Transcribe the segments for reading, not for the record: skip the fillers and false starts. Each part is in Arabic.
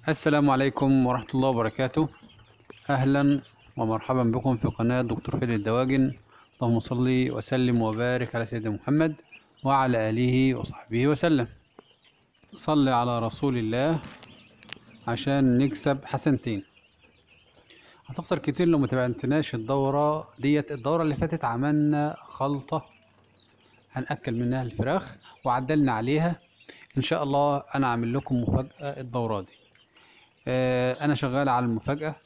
السلام عليكم ورحمة الله وبركاته. أهلا ومرحبا بكم في قناة دكتور فادي الدواجن. اللهم صل وسلم وبارك على سيدنا محمد وعلى آله وصحبه وسلم. صل على رسول الله عشان نكسب حسنتين. هتخسر كتير لو متابعتناش الدورة ديت. الدورة اللي فاتت عملنا خلطة هنأكل منها الفراخ وعدلنا عليها. إن شاء الله أنا عامل لكم مفاجأة الدورة دي. أنا شغال على المفاجأة.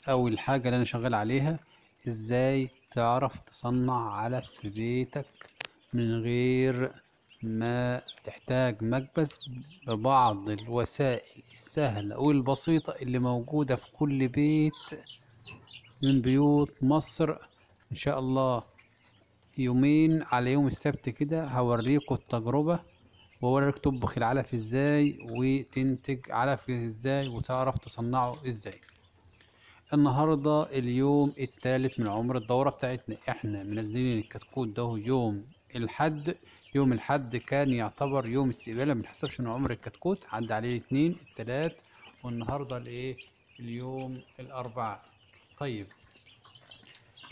أول حاجة اللي أنا شغال عليها إزاي تعرف تصنع علف في بيتك من غير ما تحتاج مكبس، ببعض الوسائل السهلة والبسيطة اللي موجودة في كل بيت من بيوت مصر. إن شاء الله يومين على يوم السبت كده هوريكم التجربة ووريك تطبخ العلف إزاي وتنتج علف إزاي وتعرف تصنعه إزاي. النهاردة اليوم الثالث من عمر الدورة بتاعتنا. احنا منزلين الكتكوت ده يوم الحد. يوم الحد كان يعتبر يوم استقبال، ما بنحسبش ان عمر الكتكوت عدى عليه الاثنين الثلاث، والنهاردة الايه اليوم الاربعاء. طيب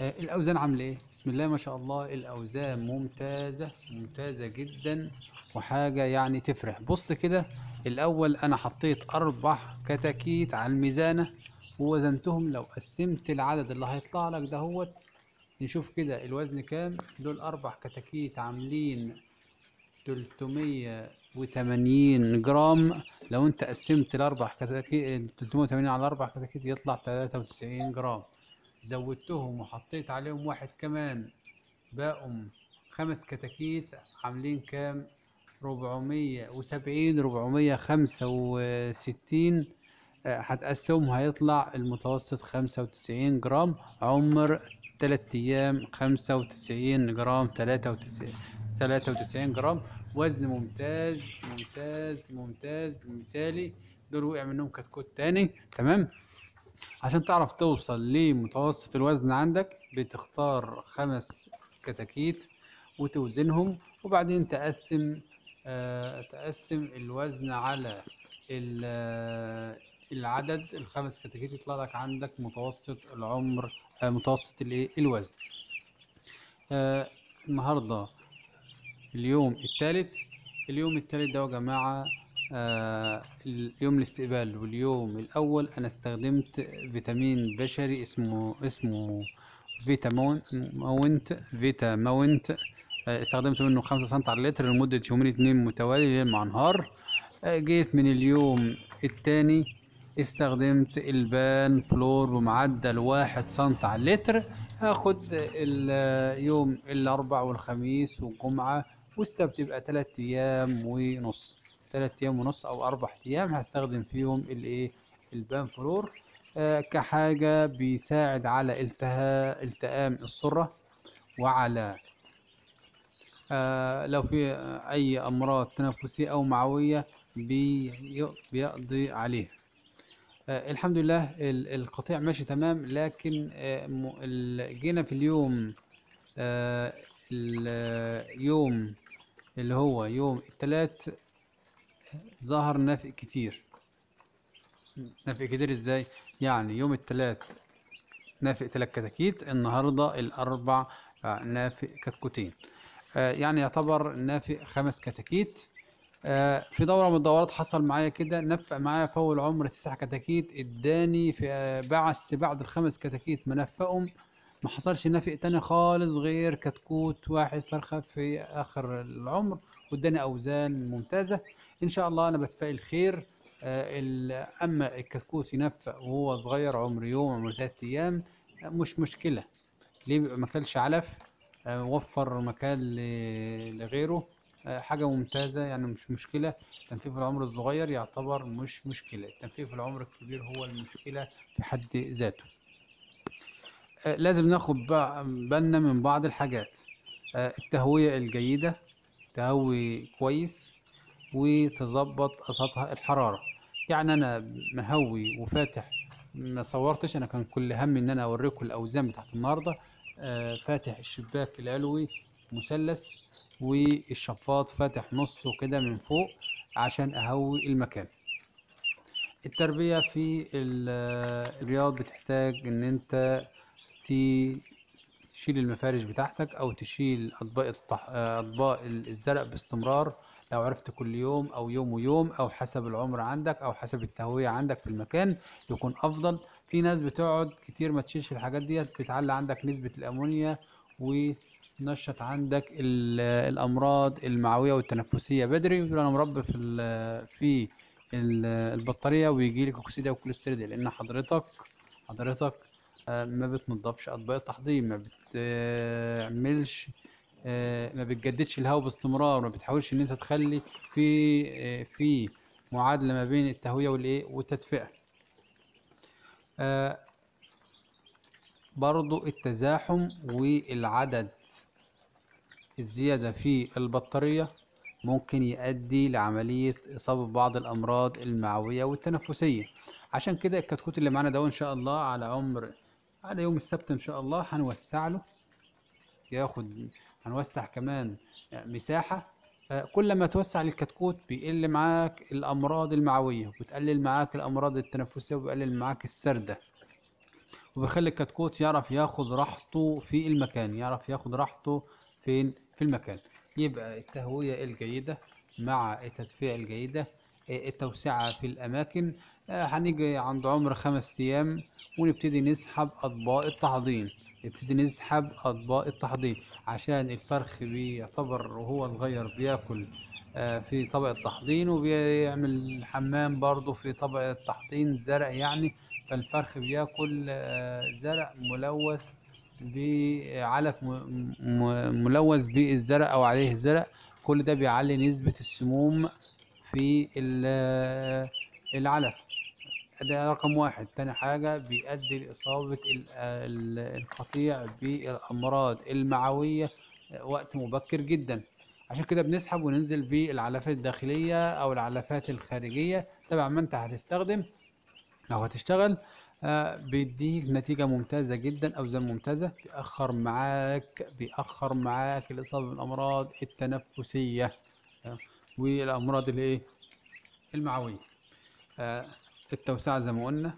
الاوزان عامله ايه؟ بسم الله ما شاء الله، الاوزان ممتازة ممتازة جدا وحاجة يعني تفرح. بص كده، الاول انا حطيت 4 كتاكيت على الميزانة ووزنتهم. لو قسمت العدد اللي هيطلع لك دهوت نشوف كده الوزن كام. دول 4 كتاكيت عاملين 380 جرام. لو انت قسمت ال 380 على 4 كتاكيت يطلع 93 جرام. زودتهم وحطيت عليهم واحد كمان، بقوا 5 كتاكيت عاملين كام؟ 470 465. هتقسمهم هيطلع المتوسط 95 جرام. عمر 3 أيام 95 جرام، 93 جرام. وزن ممتاز ممتاز ممتاز مثالي. دول وقع منهم كتكوت تاني. تمام. عشان تعرف توصل لمتوسط الوزن عندك بتختار 5 كتاكيت وتوزنهم، وبعدين تقسم الوزن على العدد. ال5 كتاكيت يطلع لك عندك متوسط العمر، متوسط الوزن. النهارده اليوم الثالث. اليوم الثالث ده يا جماعه اليوم الاستقبال. واليوم الاول انا استخدمت فيتامين بشري اسمه فيتا ماونت. استخدمت منه 5 سم على اللتر لمدة يومين 2 متوالي ليل مع نهار. جيت من اليوم الثاني استخدمت البان فلور بمعدل 1 سم على اللتر. هاخد اليوم الاربع والخميس والجمعة والسبت، يبقى 3 أيام ونص أو 4 أيام هستخدم فيهم البان فلور. كحاجة بيساعد على التئام السرة، وعلى لو في أي أمراض تنفسية أو معوية بيقضي عليها. الحمد لله القطيع ماشي تمام. لكن جينا في اليوم اللي هو يوم الثلاث ظهر نافق كتير. نافق كتير ازاي؟ يعني يوم الثلاث نافق 3 كتاكيت، النهارده الاربع نافق كتكوتين. يعني يعتبر نافق 5 كتاكيت. في دورة من الدورات حصل معايا كده، نفق معايا في أول عمر 9 كتاكيت، اداني في بعث بعد ال5 كتاكيت ما نفقهم ما حصلش نافق تاني خالص غير كتكوت واحد فرخة في آخر العمر، واداني أوزان ممتازة. إن شاء الله أنا بتفائل خير. أما الكتكوت ينفق وهو صغير عمر يوم عمر 3 أيام مش مشكلة. ليه؟ بيبقى مكلش علف، وفر مكان لغيره. حاجة ممتازة يعني مش مشكلة. التنفيذ في العمر الصغير يعتبر مش مشكلة، التنفيذ في العمر الكبير هو المشكلة في حد ذاته. لازم ناخد بالنا من بعض الحاجات. التهوية الجيدة، تهوي كويس وتظبط سطح الحرارة. يعني أنا مهوي وفاتح، ما صورتش، أنا كان كل همي إن أنا أوريكم الأوزان بتاعت النهاردة. فاتح الشباك العلوي مثلث والشفاط فاتح نصه كده من فوق عشان أهوي المكان. التربية في الرياض بتحتاج ان انت تشيل المفارش بتاعتك او تشيل اطباق الزرع باستمرار. لو عرفت كل يوم او يوم ويوم او حسب العمر عندك او حسب التهوية عندك في المكان يكون افضل. في ناس بتقعد كتير ما تشيلش الحاجات ديت، بتعلي عندك نسبة الامونيا ونشط عندك الامراض المعوية والتنفسية بدري، وتقول انا مربي البطارية ويجي لك اكسيديا وكوليستيريديا، لان حضرتك ما بتنضفش اطباق التحضير، ما بتعملش ما بتجددش الهواء باستمرار، ما بتحاولش ان انت تخلي في معادلة ما بين التهوية والايه والتدفئة. آه، برضو التزاحم والعدد الزيادة في البطارية ممكن يؤدي لعملية إصابة ببعض الأمراض المعوية والتنفسية. عشان كده الكتكوت اللي معانا ده إن شاء الله على يوم السبت إن شاء الله هنوسع له، ياخد هنوسع كمان مساحة. كل ما توسع الكتكوت بيقل معاك الأمراض المعوية، وبتقلل معاك الأمراض التنفسية، وبيقلل معاك السردة، وبيخلي الكتكوت يعرف ياخد راحته في المكان، يعرف ياخد راحته فين في المكان. يبقى التهوية الجيدة مع التدفئة الجيدة، التوسعة في الأماكن. هنيجي عند عمر 5 أيام ونبتدي نسحب أطباق التحضير، عشان الفرخ بيعتبر وهو صغير بياكل في طبق التحضير، وبيعمل حمام برضه في طبق التحضير زرع يعني. فالفرخ بياكل زرع ملوث بعلف ملوث بالزرع او عليه زرع. كل ده بيعلي نسبة السموم في العلف. ده رقم واحد. تاني حاجة بيؤدي لإصابة القطيع بالأمراض المعوية وقت مبكر جدا. عشان كده بنسحب وننزل بالعلافات الداخلية أو العلافات الخارجية تبع ما أنت هتستخدم لو هتشتغل. بيديك نتيجة ممتازة جدا، أوزان ممتازة. بيأخر معاك الإصابة بالأمراض التنفسية والأمراض الإيه المعوية. آه، التوسعة زي ما قلنا.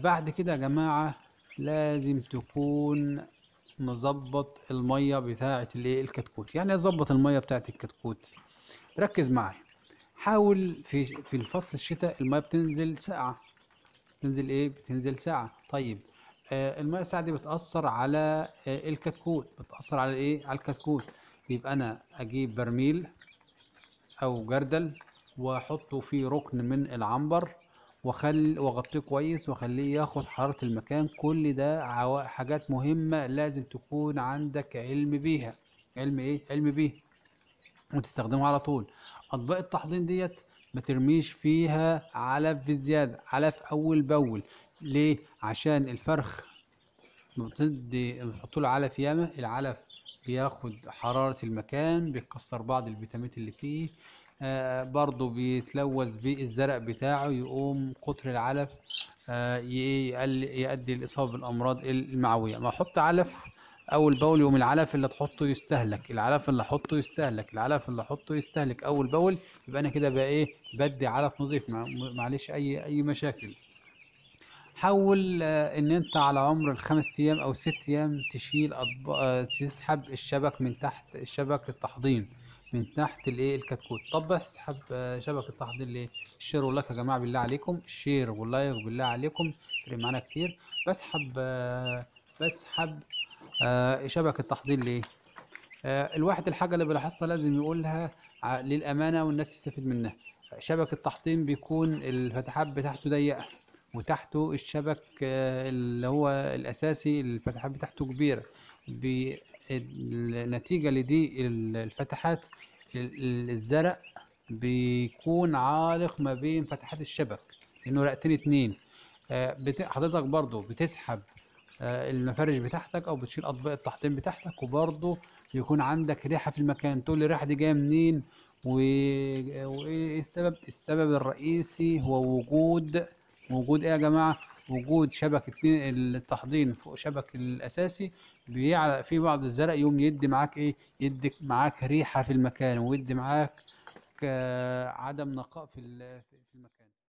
بعد كده يا جماعة لازم تكون مظبط المية بتاعة الإيه الكتكوت. يعني أظبط المية بتاعة الكتكوت، ركز معايا. حاول في الفصل الشتاء المية بتنزل ساقعة، بتنزل ساعة. طيب المياه الساعة دي بتأثر على الكتكوت، بتأثر على على الكتكوت. يبقى أنا أجيب برميل أو جردل وأحطه في ركن من العنبر، وأغطيه كويس وأخليه ياخد حرارة المكان. كل ده حاجات مهمة لازم تكون عندك علم بيها. علم بيها وتستخدمها على طول. اطباق التحضير ديت ما ترميش فيها علف بزياده، علف اول باول. ليه؟ عشان الفرخ بتحط له علف ياما، العلف بياخد حرارة المكان، بيكسر بعض الفيتامينات اللي فيه. برضه بيتلوث بالزرع بتاعه، يقوم كتر العلف يؤدي الإصابة بالأمراض المعوية. ما أحط علف أول بأول، يقوم العلف اللي تحطه يستهلك، العلف اللي أحطه يستهلك أول بأول. يبقى أنا كده بقى بدي علف نظيف، معلش أي مشاكل. حاول ان انت على عمر ال5 ايام او 6 ايام تشيل تسحب الشبك من تحت، الشبك التحضير من تحت الكتكوت. طب اسحب شبك التحضير ليه؟ الشير واللايك يا جماعه بالله عليكم، الشير واللايك بالله عليكم يفرق معانا كتير. بسحب شبك التحضير ليه؟ الواحد الحاجه اللي بيلاحظها لازم يقولها للامانه والناس تستفيد منها. شبك التحطيم بيكون الفتحات بتاعته ضيقه، وتحته الشبك اللي هو الأساسي الفتحات بتاعته كبيرة. نتيجة لدي الفتحات الزرع بيكون عالق ما بين فتحات الشبك، لأنه رئتين اتنين. حضرتك برضو بتسحب المفارش بتاعتك أو بتشيل أطباق التحطيم بتاعتك، وبرضو يكون عندك ريحة في المكان. تقول لي الريحة دي جاية منين وإيه السبب؟ السبب الرئيسي هو وجود ايه يا جماعه؟ وجود شبك التحضير فوق شبك الاساسي. بيعلى في بعض الزرع يوم يدي معاك يدي معاك ريحه في المكان، ويدي معاك عدم نقاء في المكان.